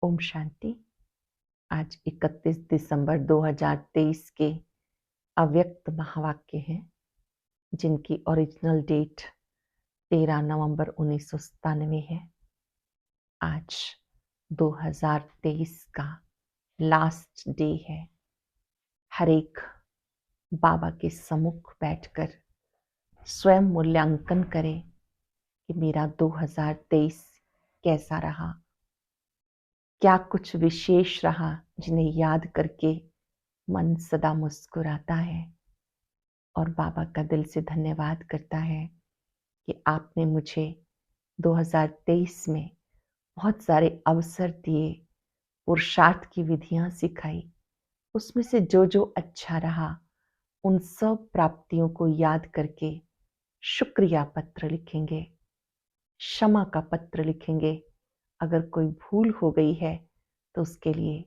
ओम शांति। आज 31 दिसंबर 2023 के अव्यक्त महावाक्य हैं जिनकी ओरिजिनल डेट 13 नवंबर 1997 है। आज 2023 का लास्ट डे है। हर एक बाबा के सम्मुख बैठकर स्वयं मूल्यांकन करे कि मेरा 2023 कैसा रहा, क्या कुछ विशेष रहा जिन्हें याद करके मन सदा मुस्कुराता है और बाबा का दिल से धन्यवाद करता है कि आपने मुझे 2023 में बहुत सारे अवसर दिए, पुरुषार्थ की विधियां सिखाई। उसमें से जो जो अच्छा रहा उन सब प्राप्तियों को याद करके शुक्रिया पत्र लिखेंगे, क्षमा का पत्र लिखेंगे। अगर कोई भूल हो गई है तो उसके लिए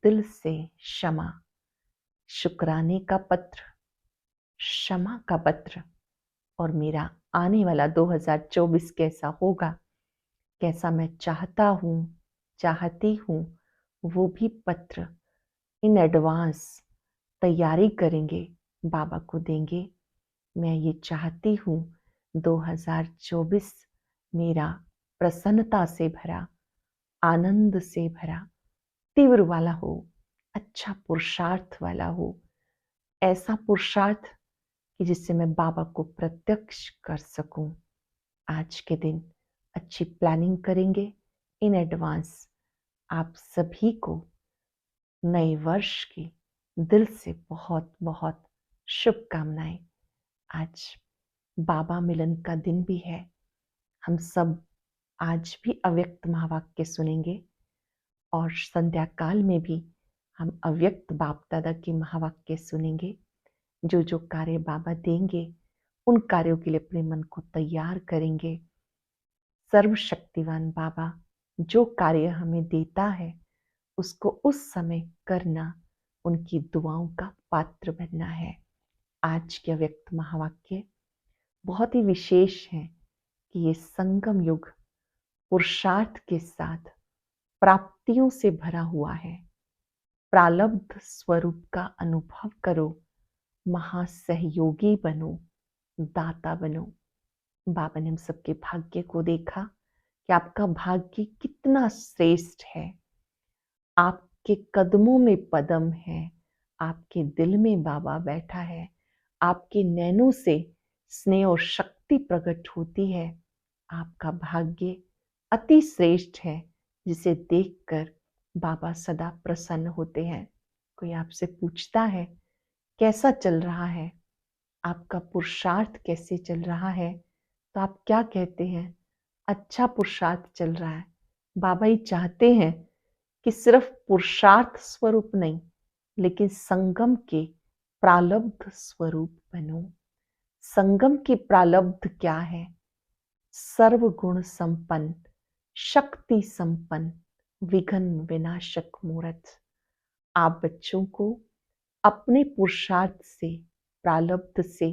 दिल से क्षमा, शुक्राने का पत्र, क्षमा का पत्र। और मेरा आने वाला 2024 कैसा होगा, कैसा मैं चाहता हूँ, चाहती हूँ, वो भी पत्र इन एडवांस तैयारी करेंगे, बाबा को देंगे। मैं ये चाहती हूँ 2024 मेरा प्रसन्नता से भरा, आनंद से भरा, तीव्र वाला हो, अच्छा पुरुषार्थ वाला हो, ऐसा पुरुषार्थ कि जिससे मैं बाबा को प्रत्यक्ष कर सकूं। आज के दिन अच्छी प्लानिंग करेंगे इन एडवांस। आप सभी को नए वर्ष की दिल से बहुत बहुत शुभकामनाएं। आज बाबा मिलन का दिन भी है। हम सब आज भी अव्यक्त महावाक्य सुनेंगे और संध्या काल में भी हम अव्यक्त बाप दादा की महावाक्य सुनेंगे। जो जो कार्य बाबा देंगे उन कार्यों के लिए अपने मन को तैयार करेंगे। सर्वशक्तिवान बाबा जो कार्य हमें देता है उसको उस समय करना, उनकी दुआओं का पात्र बनना है। आज के अव्यक्त महावाक्य बहुत ही विशेष है कि ये संगम युग पुरुषार्थ के साथ प्राप्तियों से भरा हुआ है। प्रालब्ध स्वरूप का अनुभव करो, महासहयोगी बनो, दाता बनो। बाबा ने हम सबके भाग्य को देखा कि आपका भाग्य कितना श्रेष्ठ है। आपके कदमों में पदम है, आपके दिल में बाबा बैठा है, आपके नैनों से स्नेह और शक्ति प्रकट होती है। आपका भाग्य अति श्रेष्ठ है जिसे देखकर बाबा सदा प्रसन्न होते हैं। कोई आपसे पूछता है कैसा चल रहा है, आपका पुरुषार्थ कैसे चल रहा है, तो आप क्या कहते हैं? अच्छा पुरुषार्थ चल रहा है। बाबा ही चाहते हैं कि सिर्फ पुरुषार्थ स्वरूप नहीं, लेकिन संगम के प्रालब्ध स्वरूप बनो। संगम की प्रालब्ध क्या है? सर्वगुण संपन्न, शक्ति संपन्न, विघ्न विनाशक मूर्त। आप बच्चों को अपने पुरुषार्थ से, प्रालब्ध से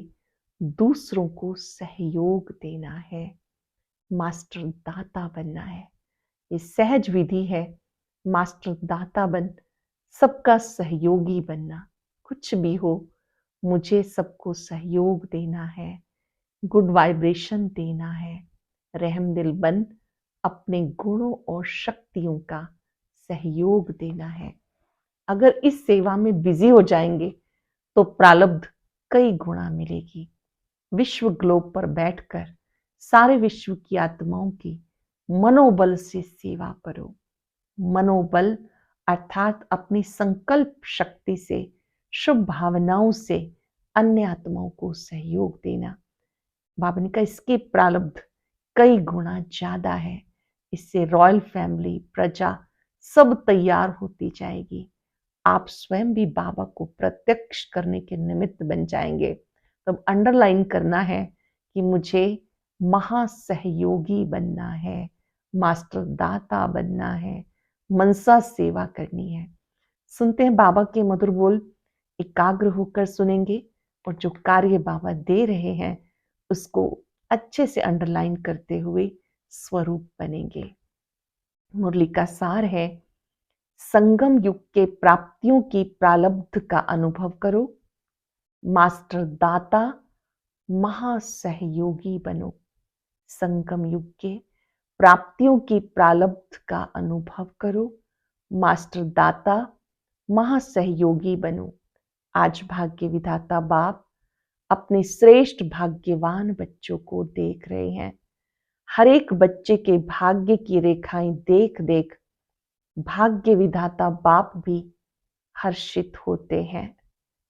दूसरों को सहयोग देना है, मास्टर दाता बनना है। ये सहज विधि है, मास्टर दाता बन सबका सहयोगी बनना। कुछ भी हो मुझे सबको सहयोग देना है, गुड वाइब्रेशन देना है। रहम दिल बन अपने गुणों और शक्तियों का सहयोग देना है। अगर इस सेवा में बिजी हो जाएंगे तो प्रालब्ध कई गुणा मिलेगी। विश्व ग्लोब पर बैठकर सारे विश्व की आत्माओं की मनोबल से सेवा करो। मनोबल अर्थात अपनी संकल्प शक्ति से, शुभ भावनाओं से अन्य आत्माओं को सहयोग देना। बाबा ने कहा इसके प्रालब्ध कई गुना ज्यादा है। इससे रॉयल फैमिली, प्रजा सब तैयार होती जाएगी। आप स्वयं भी बाबा को प्रत्यक्ष करने के निमित्त बन जाएंगे। तब अंडरलाइन करना है कि मुझे महासहयोगी बनना है, मास्टर दाता बनना है, मनसा सेवा करनी है। सुनते हैं बाबा के मधुर बोल, एकाग्र होकर सुनेंगे और जो कार्य बाबा दे रहे हैं उसको अच्छे से अंडरलाइन करते हुए स्वरूप बनेंगे। मुरली का सार है संगम युग के प्राप्तियों की प्रारब्ध का अनुभव करो। मास्टर दाता महासहयोगी बनो। संगम युग के प्राप्तियों की प्रारब्ध का अनुभव करो। मास्टर दाता महासहयोगी बनो। आज भाग्य विधाता बाप अपने श्रेष्ठ भाग्यवान बच्चों को देख रहे हैं। हर एक बच्चे के भाग्य की रेखाएं देख देख भाग्य विधाता बाप भी हर्षित होते हैं,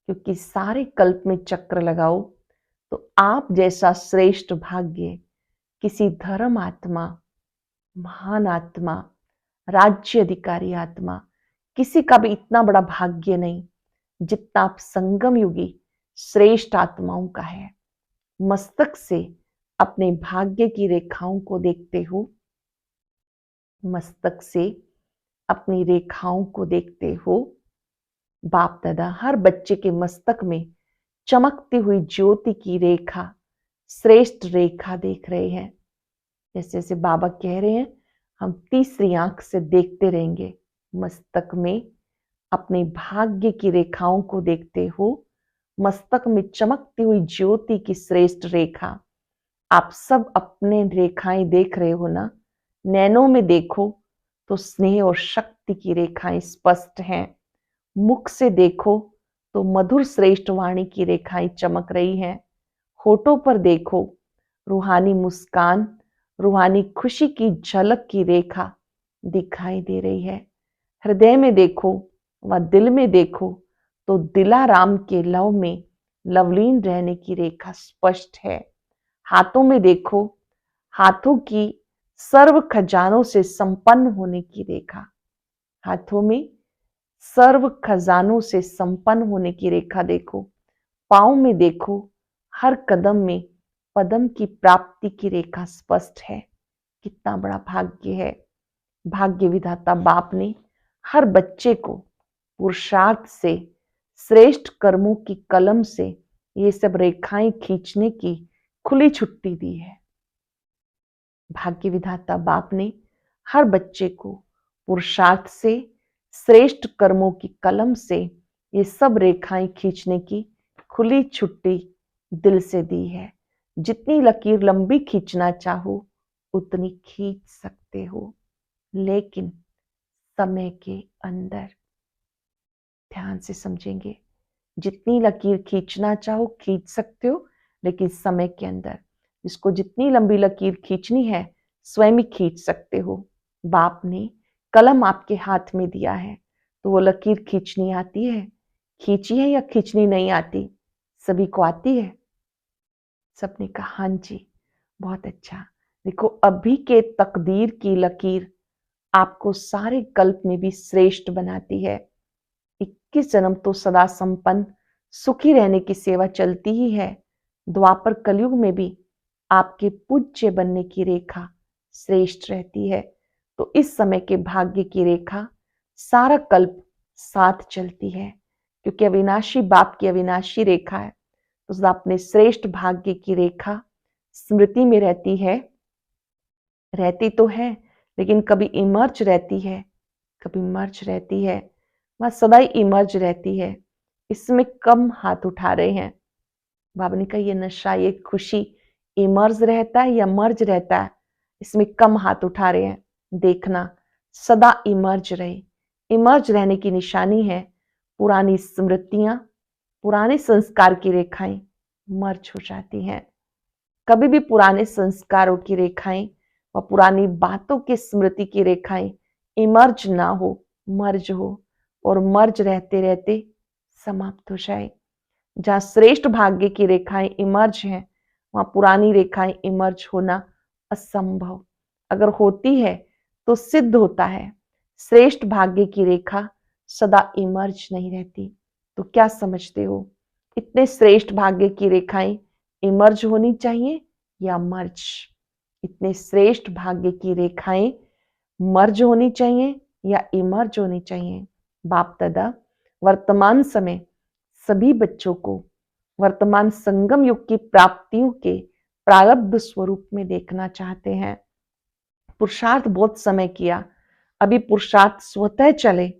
क्योंकि सारे कल्प में चक्र लगाओ तो आप जैसा श्रेष्ठ भाग्य किसी धर्म आत्मा, महान आत्मा, राज्य अधिकारी आत्मा, किसी का भी इतना बड़ा भाग्य नहीं जितना आप संगम युगी श्रेष्ठ आत्माओं का है। मस्तक से अपने भाग्य की रेखाओं को देखते हो। मस्तक से अपनी रेखाओं को देखते हो। बाप दादा हर बच्चे के मस्तक में चमकती हुई ज्योति की रेखा, श्रेष्ठ रेखा देख रहे हैं। जैसे जैसे बाबा कह रहे हैं, हम तीसरी आंख से देखते रहेंगे। मस्तक में अपने भाग्य की रेखाओं को देखते हो। मस्तक में चमकती हुई ज्योति की श्रेष्ठ रेखा, आप सब अपने रेखाएं देख रहे हो ना। नैनों में देखो तो स्नेह और शक्ति की रेखाएं स्पष्ट हैं। मुख से देखो तो मधुर श्रेष्ठ वाणी की रेखाएं चमक रही हैं। होठों पर देखो रूहानी मुस्कान, रूहानी खुशी की झलक की रेखा दिखाई दे रही है। हृदय में देखो व दिल में देखो तो दिलाराम के लव में लवलीन रहने की रेखा स्पष्ट है। हाथों में देखो, हाथों की सर्व खजानों से संपन्न होने की रेखा। हाथों में सर्व खजानों से संपन्न होने की रेखा देखो। पाँव में देखो, हर कदम में पदम की प्राप्ति की रेखा स्पष्ट है। कितना बड़ा भाग्य है। भाग्य विधाता बाप ने हर बच्चे को पुरुषार्थ से, श्रेष्ठ कर्मों की कलम से ये सब रेखाएं खींचने की खुली छुट्टी दी है। भाग्य विधाता बाप ने हर बच्चे को पुरुषार्थ से, श्रेष्ठ कर्मों की कलम से ये सब रेखाएं खींचने की खुली छुट्टी दिल से दी है। जितनी लकीर लंबी खींचना चाहो उतनी खींच सकते हो, लेकिन समय के अंदर। ध्यान से समझेंगे, जितनी लकीर खींचना चाहो खींच सकते हो, लेकिन समय के अंदर। जिसको जितनी लंबी लकीर खींचनी है स्वयं ही खींच सकते हो। बाप ने कलम आपके हाथ में दिया है तो वो लकीर खींचनी आती है। खींची है या खींचनी नहीं आती? सभी को आती है। सबने कहा हाँ जी, बहुत अच्छा। देखो अभी के तकदीर की लकीर आपको सारे कल्प में भी श्रेष्ठ बनाती है। 21 जन्म तो सदा संपन्न सुखी रहने की सेवा चलती ही है। द्वापर कलयुग में भी आपके पूज्य बनने की रेखा श्रेष्ठ रहती है। तो इस समय के भाग्य की रेखा सारा कल्प साथ चलती है, क्योंकि अविनाशी बाप की अविनाशी रेखा है। तो अपने श्रेष्ठ भाग्य की रेखा स्मृति में रहती है, रहती तो है, लेकिन कभी इमर्ज रहती है, कभी मर्ज रहती है। वह सदा ही इमर्ज रहती है। इसमें कम हाथ उठा रहे हैं। बाबा ने कहा ये नशा, ये खुशी इमर्ज रहता है या मर्ज रहता है, इसमें कम हाथ उठा रहे हैं। देखना सदा इमर्ज रहे। इमर्ज रहने की निशानी है पुरानी स्मृतियां, पुराने संस्कार की रेखाएं मर्ज हो जाती हैं। कभी भी पुराने संस्कारों की रेखाएं व पुरानी बातों की स्मृति की रेखाएं इमर्ज ना हो, मर्ज हो, और मर्ज रहते रहते समाप्त हो जाए। जहाँ श्रेष्ठ भाग्य की रेखाएं इमर्ज हैं, वहां पुरानी रेखाएं इमर्ज होना असंभव। अगर होती है तो सिद्ध होता है। श्रेष्ठ भाग्य की रेखा सदा इमर्ज नहीं रहती। तो क्या समझते हो, इतने श्रेष्ठ भाग्य की रेखाएं इमर्ज होनी चाहिए या मर्ज? इतने श्रेष्ठ भाग्य की रेखाएं मर्ज होनी चाहिए या इमर्ज होनी चाहिए? बाप दादा वर्तमान समय सभी बच्चों को वर्तमान संगम युग की प्राप्तियों के प्रारब्ध स्वरूप में देखना चाहते हैं। पुरुषार्थ बहुत समय किया, अभी पुरुषार्थ स्वतः चले,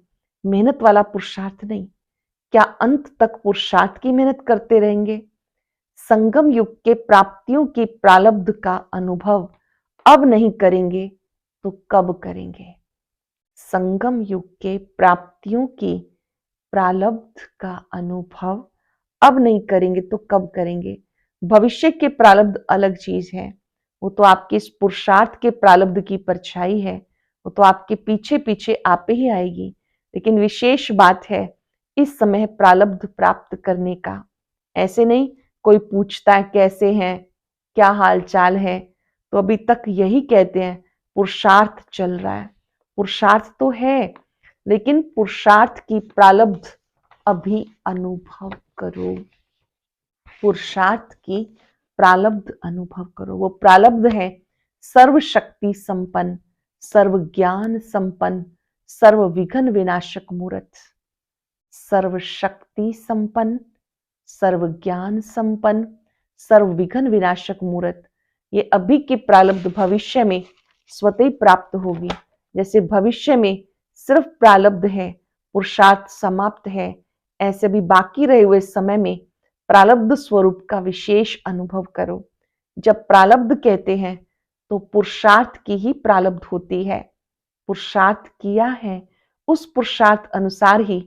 मेहनत वाला पुरुषार्थ नहीं। क्या अंत तक पुरुषार्थ की मेहनत करते रहेंगे? संगम युग के प्राप्तियों की प्रारब्ध का अनुभव अब नहीं करेंगे तो कब करेंगे? संगम युग के प्राप्तियों की प्रारब्ध का अनुभव अब नहीं करेंगे तो कब करेंगे? भविष्य के प्रारब्ध अलग चीज है, वो तो आपके इस पुरुषार्थ के प्रारब्ध की परछाई है, वो तो आपके पीछे पीछे आप ही आएगी। लेकिन विशेष बात है इस समय प्रारब्ध प्राप्त करने का। ऐसे नहीं कोई पूछता है कैसे हैं, क्या हाल चाल है, तो अभी तक यही कहते हैं पुरुषार्थ चल रहा है। पुरुषार्थ तो है, लेकिन पुरुषार्थ की प्रारब्ध अभी अनुभव करो। पुरुषार्थ की प्रारब्ध अनुभव करो। वो प्रारब्ध है सर्वशक्ति संपन्न, सर्व ज्ञान संपन्न, सर्व विघ्न विनाशक मूर्त। सर्वशक्ति संपन्न, सर्व ज्ञान संपन्न, सर्व विघ्न विनाशक मूर्त। ये अभी के प्रारब्ध भविष्य में स्वतः ही प्राप्त होगी। जैसे भविष्य में सिर्फ प्रारब्ध है, पुरुषार्थ समाप्त है, ऐसे भी बाकी रहे हुए समय में प्रारब्ध स्वरूप का विशेष अनुभव करो। जब प्रारब्ध कहते हैं तो पुरुषार्थ की ही प्रारब्ध होती है। पुरुषार्थ किया है, उस पुरुषार्थ अनुसार ही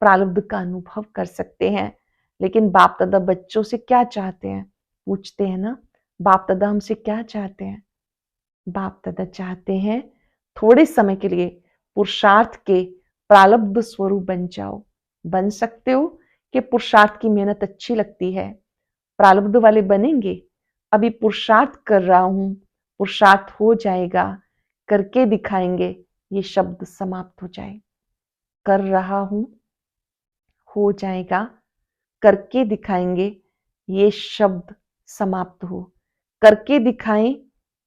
प्रारब्ध का अनुभव कर सकते हैं। लेकिन बाप दादा बच्चों से क्या चाहते हैं? पूछते हैं ना, बाप दादा हमसे क्या चाहते हैं? बाप दादा चाहते हैं थोड़े समय के लिए पुरुषार्थ के प्रारब्ध स्वरूप बन जाओ। बन सकते हो कि पुरुषार्थ की मेहनत अच्छी लगती है, प्रारब्ध वाले बनेंगे। अभी पुरुषार्थ कर रहा हूं, पुरुषार्थ हो जाएगा, करके दिखाएंगे, ये शब्द समाप्त हो जाए। कर रहा हूं, हो जाएगा, करके दिखाएंगे, ये शब्द समाप्त हो। करके दिखाएं,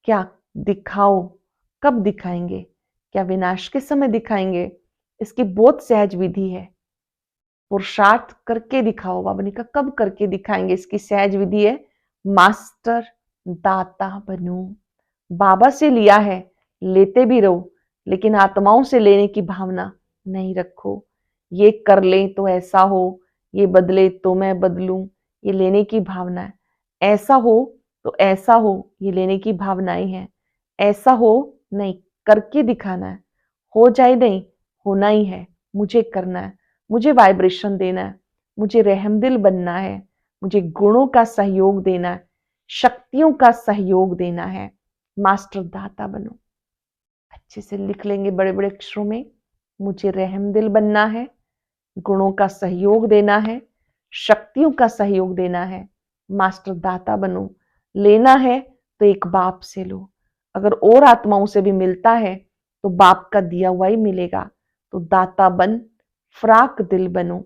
क्या दिखाओ, कब दिखाएंगे? क्या विनाश के समय दिखाएंगे? इसकी बहुत सहज विधि है। पुरुषार्थ करके दिखाओ। बाबा ने कहा कब करके दिखाएंगे? इसकी सहज विधि है, मास्टर दाता बनो। बाबा से लिया है, लेते भी रहो, लेकिन आत्माओं से लेने की भावना नहीं रखो। ये कर ले तो ऐसा हो, ये बदले तो मैं बदलूं, ये लेने की भावना है। ऐसा हो तो ऐसा हो, ये लेने की भावनाएं हैं। ऐसा हो नहीं, करके दिखाना है। हो जाए नहीं, होना ही है। मुझे करना है, मुझे वाइब्रेशन देना है, मुझे रहमदिल बनना है, मुझे गुणों का सहयोग देना है, शक्तियों का सहयोग देना है। मास्टर दाता बनो। अच्छे से लिख लेंगे बड़े बड़े अक्षरों में, मुझे रहमदिल बनना है, गुणों का सहयोग देना है, शक्तियों का सहयोग देना है। मास्टर दाता बनो। लेना है तो एक बाप से लो, अगर और आत्माओं से भी मिलता है तो बाप का दिया हुआ ही मिलेगा। तो दाता बन, फ्राक दिल बनो,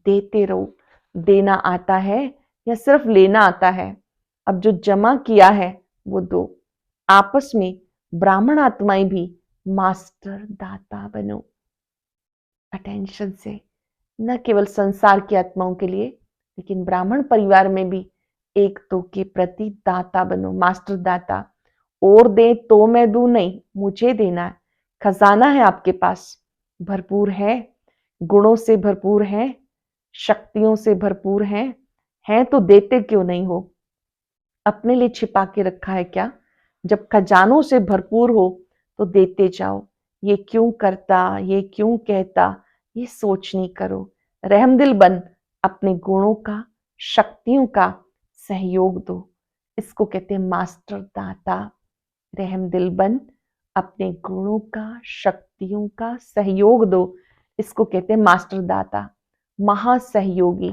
देते रहो। देना आता है या सिर्फ लेना आता है? अब जो जमा किया है वो दो। आपस में ब्राह्मण आत्माएं भी मास्टर दाता बनो। अटेंशन से, न केवल संसार की आत्माओं के लिए, लेकिन ब्राह्मण परिवार में भी एक दो के प्रति दाता बनो। मास्टर दाता। और दे तो मैं दूं नहीं, मुझे देना है। खजाना है आपके पास, भरपूर है, गुणों से भरपूर है, शक्तियों से भरपूर है तो देते क्यों नहीं हो? अपने लिए छिपा के रखा है क्या? जब खजानों से भरपूर हो तो देते जाओ। ये क्यों करता, ये क्यों कहता, ये सोच नहीं करो। रहमदिल बन, अपने गुणों का, शक्तियों का सहयोग दो। इसको कहते हैं मास्टर दाता। रहमदिल बन, अपने गुणों का, शक्तियों का सहयोग दो। इसको कहते हैं मास्टर दाता। महासहयोगी,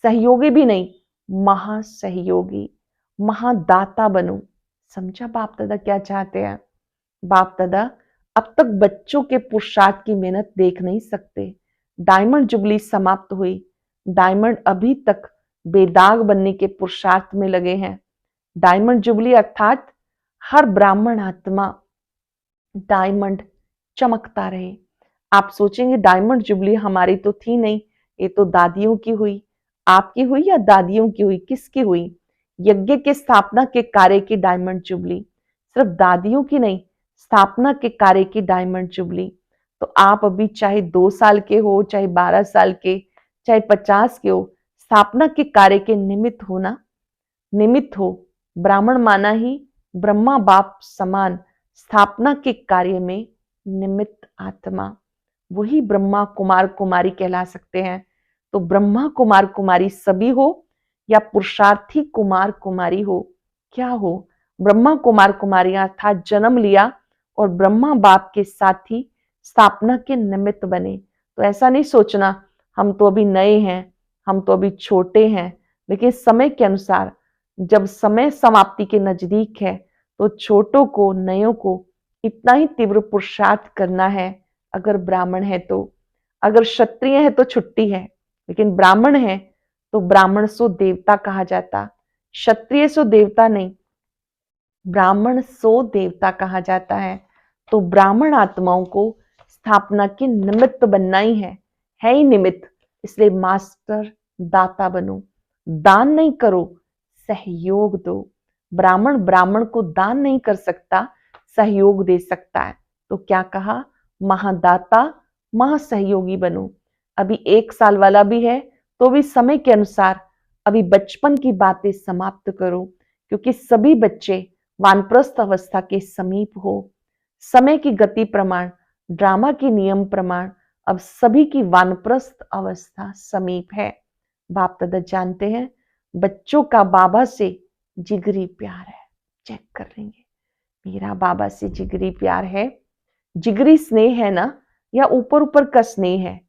सहयोगी भी नहीं, महासहयोगी, महादाता बनो। समझा बाप दादा क्या चाहते हैं? बाप दादा अब तक बच्चों के पुरुषार्थ की मेहनत देख नहीं सकते। डायमंड जुबली समाप्त हुई, डायमंड अभी तक बेदाग बनने के पुरुषार्थ में लगे हैं। डायमंड जुबली अर्थात हर ब्राह्मण आत्मा डायमंड चमकता रहे। आप सोचेंगे डायमंड जुबली हमारी तो थी नहीं, ये तो दादियों की हुई। आपकी हुई या दादियों की हुई? किसकी हुई? यज्ञ के स्थापना के कार्य की डायमंड जुबली। सिर्फ दादियों की नहीं, स्थापना के कार्य की डायमंड जुबली। तो आप अभी चाहे 2 साल के हो, चाहे 12 साल के, चाहे 50 के हो, स्थापना के कार्य के निमित्त हो। ब्राह्मण माना ही ब्रह्मा बाप समान स्थापना के कार्य में निमित्त आत्मा, वही ब्रह्मा कुमार कुमारी कहला सकते हैं। तो ब्रह्मा कुमार कुमारी सभी हो या पुरुषार्थी कुमार कुमारी हो, क्या हो, ब्रह्मा कुमार कुमारी अर्थात जन्म लिया और ब्रह्मा बाप के साथ ही स्थापना के निमित्त बने। तो ऐसा नहीं सोचना हम तो अभी नए हैं, हम तो अभी छोटे हैं, लेकिन समय के अनुसार जब समय समाप्ति के नजदीक है तो छोटों को, नयों को इतना ही तीव्र पुरुषार्थ करना है। अगर ब्राह्मण है तो, अगर क्षत्रिय है तो छुट्टी है, लेकिन ब्राह्मण है तो ब्राह्मण सो देवता कहा जाता, क्षत्रिय सो देवता नहीं, ब्राह्मण सो देवता कहा जाता है। तो ब्राह्मण आत्माओं को स्थापना के निमित्त बनना ही है ही निमित्त। इसलिए मास्टर दाता बनो, दान नहीं करो, सहयोग दो। ब्राह्मण ब्राह्मण को दान नहीं कर सकता, सहयोग दे सकता है। तो क्या कहा, महादाता महासहयोगी बनो। अभी 1 साल वाला भी है तो भी समय के अनुसार अभी बचपन की बातें समाप्त करो, क्योंकि सभी बच्चे वानप्रस्थ अवस्था के समीप हो। समय की गति प्रमाण, ड्रामा की नियम प्रमाण अब सभी की वानप्रस्थ अवस्था समीप है। बाप दादा जानते हैं बच्चों का बाबा से जिगरी प्यार है। चेक कर लेंगे, मेरा बाबा से जिगरी प्यार है, जिगरी स्नेह है ना, या ऊपर ऊपर का स्नेह है,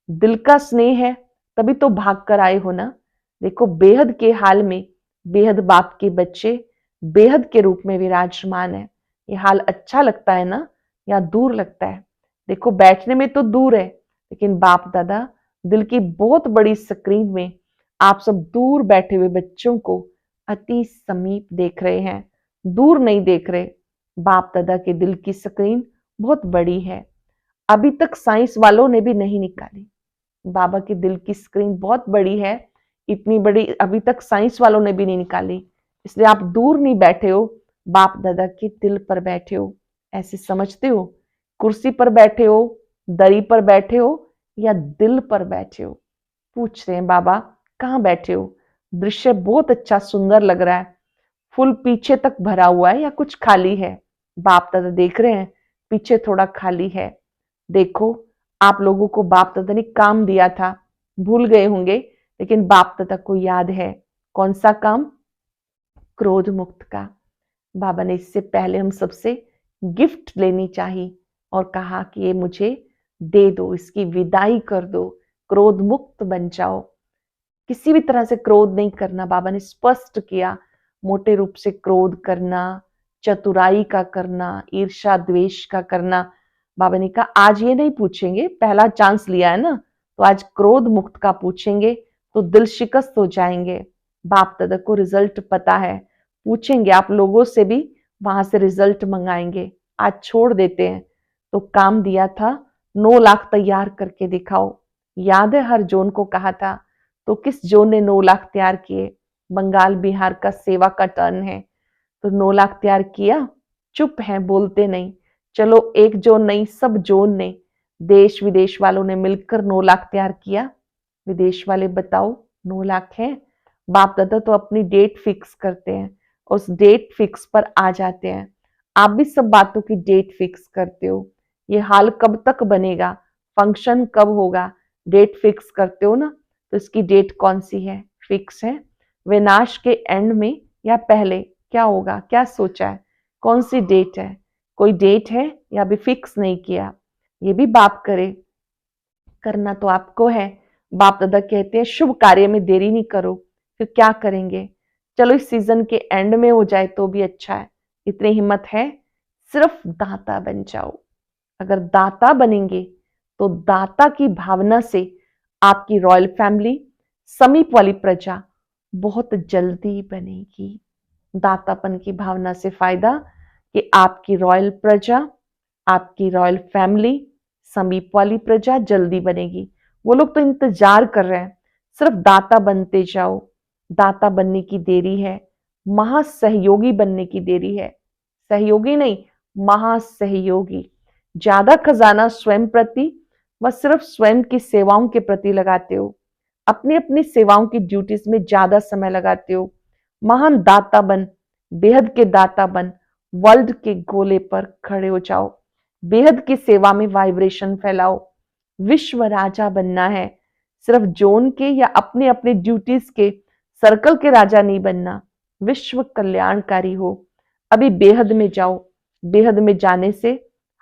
दिल का स्नेह है, तभी तो भाग कर आए हो ना। देखो बेहद के हाल में बेहद बाप के बच्चे बेहद के रूप में विराजमान है। ये हाल अच्छा लगता है ना, या दूर लगता है? देखो बैठने में तो दूर है, लेकिन बाप दादा दिल की बहुत बड़ी स्क्रीन में आप सब दूर बैठे हुए बच्चों को अति समीप देख रहे हैं, दूर नहीं देख रहे। बाप दादा के दिल की स्क्रीन बहुत बड़ी है, अभी तक साइंस वालों ने भी नहीं निकाली। बाबा के दिल की स्क्रीन बहुत बड़ी है, इतनी बड़ी अभी तक साइंस वालों ने भी नहीं निकाली। इसलिए आप दूर नहीं बैठे हो, बाप दादा के दिल पर बैठे हो। ऐसे समझते हो, कुर्सी पर बैठे हो, दरी पर बैठे हो, या दिल पर बैठे हो? पूछ रहे हैं बाबा कहाँ बैठे हो? दृश्य बहुत अच्छा सुंदर लग रहा है, फुल पीछे तक भरा हुआ है या कुछ खाली है? बाप दादा देख रहे हैं पीछे थोड़ा खाली है। देखो आप लोगों को बाप दादा ने काम दिया था, भूल गए होंगे, लेकिन बाप दादा को याद है। कौन सा काम? क्रोध मुक्त का। बाबा ने इससे पहले हम सबसे गिफ्ट लेनी चाहिए और कहा कि ये मुझे दे दो, इसकी विदाई कर दो, क्रोध मुक्त बन जाओ। किसी भी तरह से क्रोध नहीं करना, बाबा ने स्पष्ट किया। मोटे रूप से क्रोध करना, चतुराई का करना, ईर्ष्या द्वेष का करना, बाबा ने कहा आज ये नहीं पूछेंगे, पहला चांस लिया है ना, तो आज क्रोध मुक्त का पूछेंगे तो दिल शिकस्त हो जाएंगे। बाप दादा को रिजल्ट पता है, पूछेंगे आप लोगों से भी, वहां से रिजल्ट मंगाएंगे। आज छोड़ देते हैं। तो काम दिया था 9 लाख तैयार करके दिखाओ, याद है हर जोन को कहा था। तो किस जोन ने 9 लाख तैयार किए? बंगाल बिहार का सेवा का टर्न है, तो 9 लाख तैयार किया, चुप है बोलते नहीं। चलो एक जोन नहीं, सब जोन ने, देश विदेश वालों ने मिलकर 9 लाख तैयार किया। विदेश वाले बताओ 9 लाख है? बाप दादा तो अपनी डेट फिक्स करते हैं, उस डेट फिक्स पर आ जाते हैं। आप भी सब बातों की डेट फिक्स करते हो। ये हाल कब तक बनेगा, फंक्शन कब होगा, डेट फिक्स करते हो ना। तो इसकी डेट कौन सी है? फिक्स है। विनाश के एंड में या पहले क्या होगा, क्या सोचा है, कौन सी डेट है? कोई डेट है या अभी फिक्स नहीं किया? ये भी बाप करे, करना तो आपको है। बाप दादा कहते हैं शुभ कार्य में देरी नहीं करो। फिर क्या करेंगे? चलो इस सीजन के एंड में हो जाए तो भी अच्छा है। इतनी हिम्मत है, सिर्फ दाता बन जाओ। अगर दाता बनेंगे तो दाता की भावना से आपकी रॉयल फैमिली, समीप वाली प्रजा बहुत जल्दी बनेगी। दातापन की भावना से फायदा कि आपकी रॉयल प्रजा, आपकी रॉयल फैमिली, समीप वाली प्रजा जल्दी बनेगी। वो लोग तो इंतजार कर रहे हैं, सिर्फ दाता बनते जाओ। दाता बनने की देरी है, महासहयोगी बनने की देरी है। सहयोगी नहीं, महासहयोगी। ज्यादा खजाना स्वयं प्रति व सिर्फ स्वयं की सेवाओं के प्रति लगाते हो, अपनी अपनी सेवाओं की ड्यूटीज में ज्यादा समय लगाते हो। महान दाता बन, बेहद के दाता बन, वर्ल्ड के गोले पर खड़े हो जाओ, बेहद की सेवा में वाइब्रेशन फैलाओ। विश्व राजा बनना है, सिर्फ जोन के या अपने अपने ड्यूटीज के सर्कल के राजा नहीं बनना, विश्व कल्याणकारी हो। अभी बेहद में जाओ, बेहद में जाने से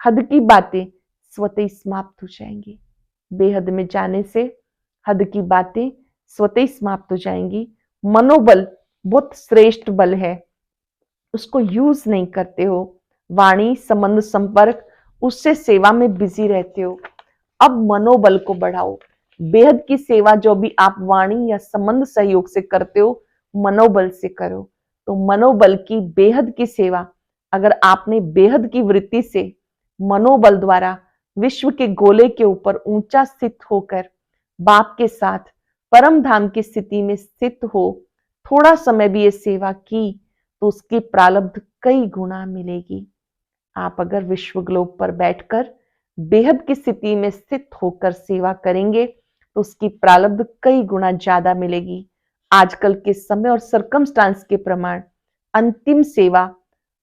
हद की बातें स्वतः ही समाप्त हो जाएंगी। बेहद में जाने से हद की बातें स्वतः ही समाप्त हो जाएंगी। मनोबल बहुत श्रेष्ठ बल है, उसको यूज नहीं करते हो। वाणी, संबंध, संपर्क, उससे सेवा में बिजी रहते हो। अब मनोबल को बढ़ाओ। बेहद की सेवा जो भी आप वाणी या संबंध सहयोग से करते हो, मनोबल से करो। तो मनोबल की बेहद की सेवा अगर आपने बेहद की वृत्ति से मनोबल द्वारा विश्व के गोले के ऊपर ऊंचा स्थित होकर बाप के साथ परम धाम की स्थिति में स्थित हो, थोड़ा समय भी ये सेवा की तो उसकी प्रारब्ध कई गुना मिलेगी। आप अगर विश्व ग्लोब पर बैठकर बेहद की स्थिति में स्थित होकर सेवा करेंगे तो उसकी प्रारब्ध कई गुना ज्यादा मिलेगी। आजकल के समय और सर्कमस्टांस के प्रमाण अंतिम सेवा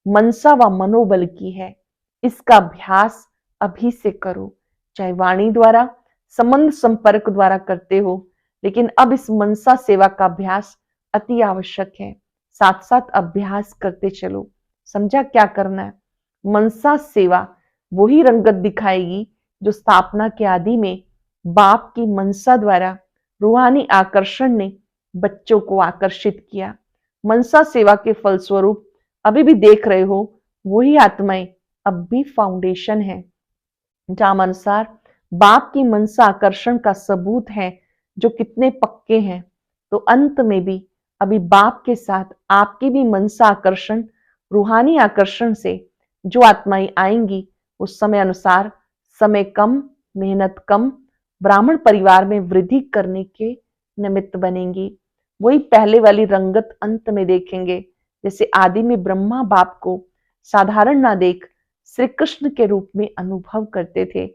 मनसा व मनोबल की है। इसका अभ्यास अभी से करो, चाहे वाणी द्वारा, संबंध संपर्क द्वारा करते हो, लेकिन अब इस मनसा सेवा का अभ्यास अति आवश्यक है। साथ साथ अभ्यास करते चलो। समझा क्या करना है? मनसा सेवा वही रंगत दिखाएगी जो स्थापना के आदि में बाप की मनसा द्वारा रूहानी आकर्षण ने बच्चों को आकर्षित किया। मनसा सेवा के फलस्वरूप अभी भी देख रहे हो वही आत्माएं अब भी फाउंडेशन है, जहां अनुसार बाप की मनसा आकर्षण का सबूत है जो कितने पक्के हैं। तो अंत में भी अभी बाप के साथ आपकी भी मनसा आकर्षण, रूहानी आकर्षण से जो आत्माएं आएंगी उस समय अनुसार समय कम, मेहनत कम, ब्राह्मण परिवार में वृद्धि करने के निमित्त बनेंगी। वही पहले वाली रंगत अंत में देखेंगे, जैसे आदि में ब्रह्मा बाप को साधारण ना देख श्री कृष्ण के रूप में अनुभव करते थे।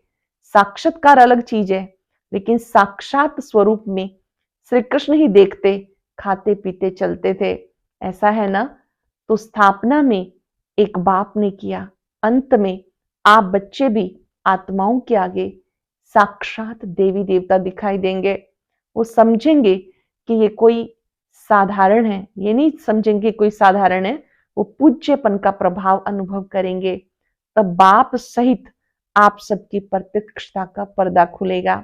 साक्षात्कार अलग चीज है, लेकिन साक्षात स्वरूप में श्री कृष्ण ही देखते, खाते पीते चलते थे। ऐसा है ना? तो स्थापना में एक बाप ने किया, अंत में आप बच्चे भी आत्माओं के आगे साक्षात देवी देवता दिखाई देंगे। वो समझेंगे कि ये कोई साधारण है, ये नहीं समझेंगे कोई साधारण है, वो पूज्यपन का प्रभाव अनुभव करेंगे। तब बाप सहित आप सबकी प्रत्यक्षता का पर्दा खुलेगा।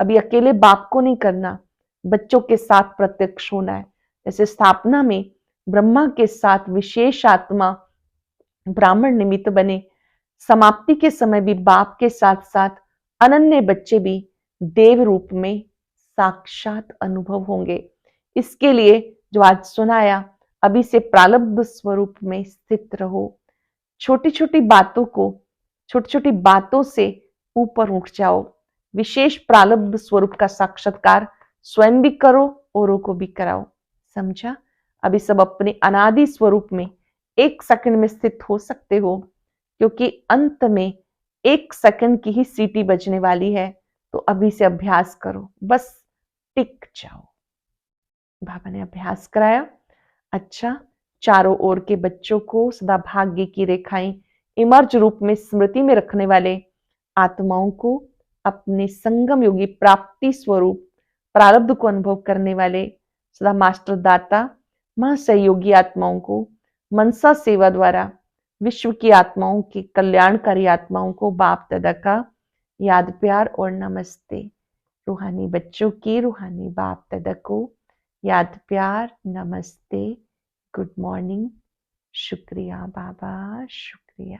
अभी अकेले बाप को नहीं करना, बच्चों के साथ प्रत्यक्ष होना है। जैसे स्थापना में ब्रह्मा के साथ विशेष आत्मा ब्राह्मण निमित्त बने, समाप्ति के समय भी बाप के साथ साथ अनन्य बच्चे भी देव रूप में साक्षात अनुभव होंगे। इसके लिए जो आज सुनाया, अभी से प्रारब्ध स्वरूप में स्थित रहो। छोटी छोटी बातों को, छोटी छोटी बातों से ऊपर उठ जाओ। विशेष प्रारब्ध स्वरूप का साक्षात्कार स्वयं भी करो, औरों को भी कराओ। समझा? अभी सब अपने अनादि स्वरूप में 1 सेकंड में स्थित हो सकते हो, क्योंकि अंत में 1 सेकंड की ही सीटी बजने वाली है। तो अभी से अभ्यास करो, बस टिक जाओ। बाबा ने अभ्यास कराया। अच्छा, चारों ओर के बच्चों को सदा भाग्य की रेखाएं इमर्ज रूप में स्मृति में रखने वाले आत्माओं को अपने संगम योगी प्राप्ति स्वरूप प्रारब्ध को अनुभव करने वाले सदा मास्टर दाता महासहयोगी आत्माओं को मनसा सेवा द्वारा विश्व की आत्माओं की कल्याणकारी आत्माओं को बाप दादा का याद, प्यार और नमस्ते। रूहानी बच्चों की रूहानी बाप दादा को याद, प्यार, नमस्ते, गुड मॉर्निंग, शुक्रिया बाबा, शुक्रिया।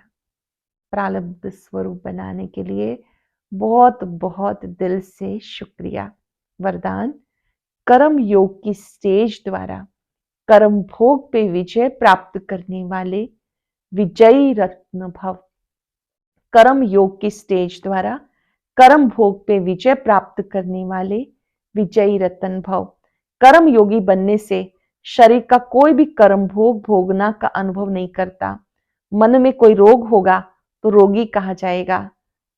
प्रारब्ध स्वरूप बनाने के लिए बहुत बहुत दिल से शुक्रिया। वरदान, कर्म योग की स्टेज द्वारा कर्म भोग पे विजय प्राप्त करने वाले विजयी रत्न भव। कर्म योग की स्टेज द्वारा कर्म भोग पे विजय प्राप्त करने वाले विजयी रत्न भव। कर्म योगी बनने से शरीर का कोई भी कर्म भोग भोगना का अनुभव नहीं करता। मन में कोई रोग होगा तो रोगी कहा जाएगा,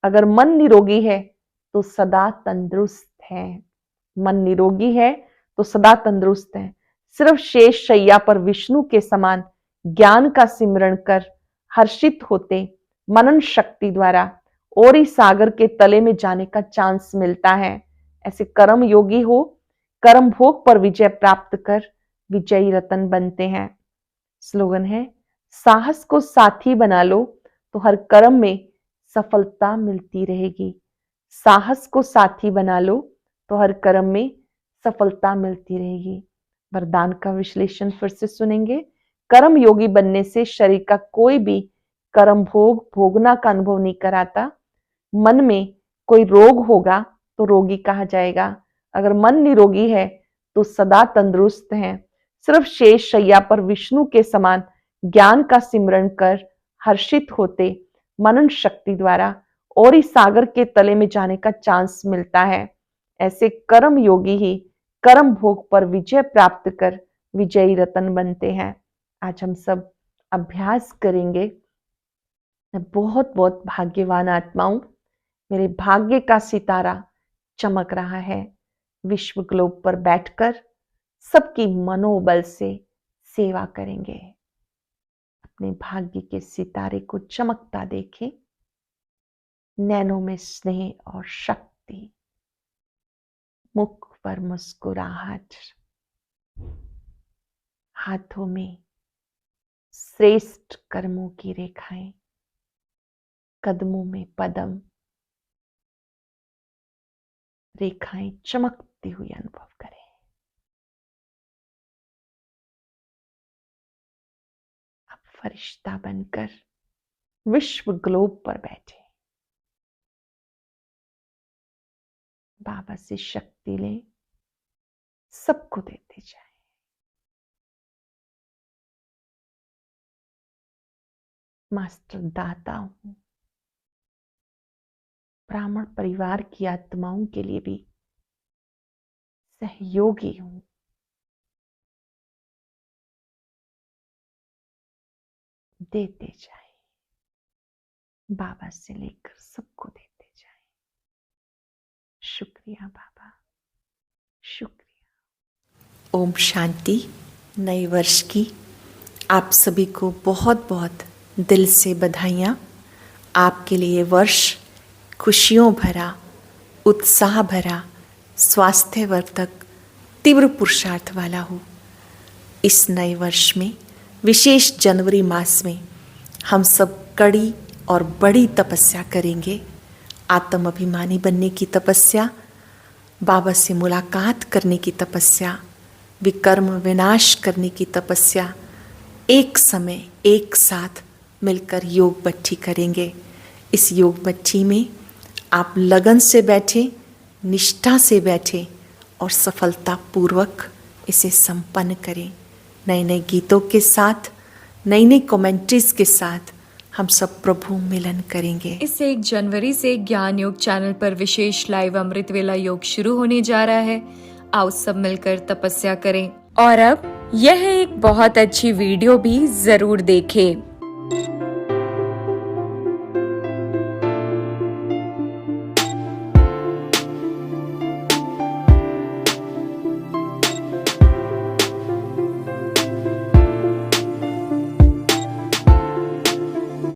अगर मन निरोगी है तो सदा तंदुरुस्त है। मन निरोगी है तो सदा तंदुरुस्त है। सिर्फ शेष शैया पर विष्णु के समान ज्ञान का सिमरण कर हर्षित होते मनन शक्ति द्वारा और इस सागर के तले में जाने का चांस मिलता है। ऐसे कर्म योगी हो कर्म भोग पर विजय प्राप्त कर विजयी रतन बनते हैं। स्लोगन है, साहस को साथी बना लो तो हर कर्म में सफलता मिलती रहेगी। साहस को साथी बना लो तो हर कर्म में सफलता मिलती रहेगी। वरदान का विश्लेषण फिर से सुनेंगे। कर्म योगी बनने से शरीर का कोई भी कर्म भोगना का अनुभव नहीं कराता। मन में कोई रोग होगा तो रोगी कहा जाएगा। अगर मन निरोगी है तो सदा तंदुरुस्त है। सिर्फ शेष शैया पर विष्णु के समान ज्ञान का सिमरण कर हर्षित होते मनन शक्ति द्वारा और इस सागर के तले में जाने का चांस मिलता है। ऐसे कर्म योगी ही कर्म भोग पर विजय प्राप्त कर विजयी रतन बनते हैं। आज हम सब अभ्यास करेंगे। मैं बहुत बहुत भाग्यवान आत्मा हूं। मेरे भाग्य का सितारा चमक रहा है। विश्व ग्लोब पर बैठकर सबकी मनोबल से सेवा करेंगे। अपने भाग्य के सितारे को चमकता देखें। नैनों में स्नेह और शक्ति, मुख पर मुस्कुराहट, हाथों में श्रेष्ठ कर्मों की रेखाएं, कदमों में पद्म रेखाएं चमकती हुई अनुभव करें। अब फरिश्ता बनकर विश्व ग्लोब पर बैठे बाबा से शक्ति ले, सबको देते जाए। मास्टर दाता हूं। ब्राह्मण परिवार की आत्माओं के लिए भी सहयोगी हूं। देते जाए, बाबा से लेकर सबको देते जाए। शुक्रिया बाबा, शुक्रिया। ओम शांति। नए वर्ष की आप सभी को बहुत बहुत दिल से बधाइयाँ। आपके लिए वर्ष खुशियों भरा, उत्साह भरा, स्वास्थ्यवर्धक, तीव्र पुरुषार्थ वाला हो। इस नए वर्ष में, विशेष जनवरी मास में, हम सब कड़ी और बड़ी तपस्या करेंगे। आत्म अभिमानी बनने की तपस्या, बाबा से मुलाकात करने की तपस्या, विकर्म विनाश करने की तपस्या। एक समय एक साथ मिलकर योग बट्ठी करेंगे। इस योग बट्ठी में आप लगन से बैठे, निष्ठा से बैठे और सफलता पूर्वक इसे संपन्न करें। नए नए गीतों के साथ, नई नई कमेंट्रीज के साथ हम सब प्रभु मिलन करेंगे। इस 1 जनवरी से ज्ञान योग चैनल पर विशेष लाइव अमृत वेला योग शुरू होने जा रहा है। आओ सब मिलकर तपस्या करें। और अब यह एक बहुत अच्छी वीडियो भी जरूर देखें।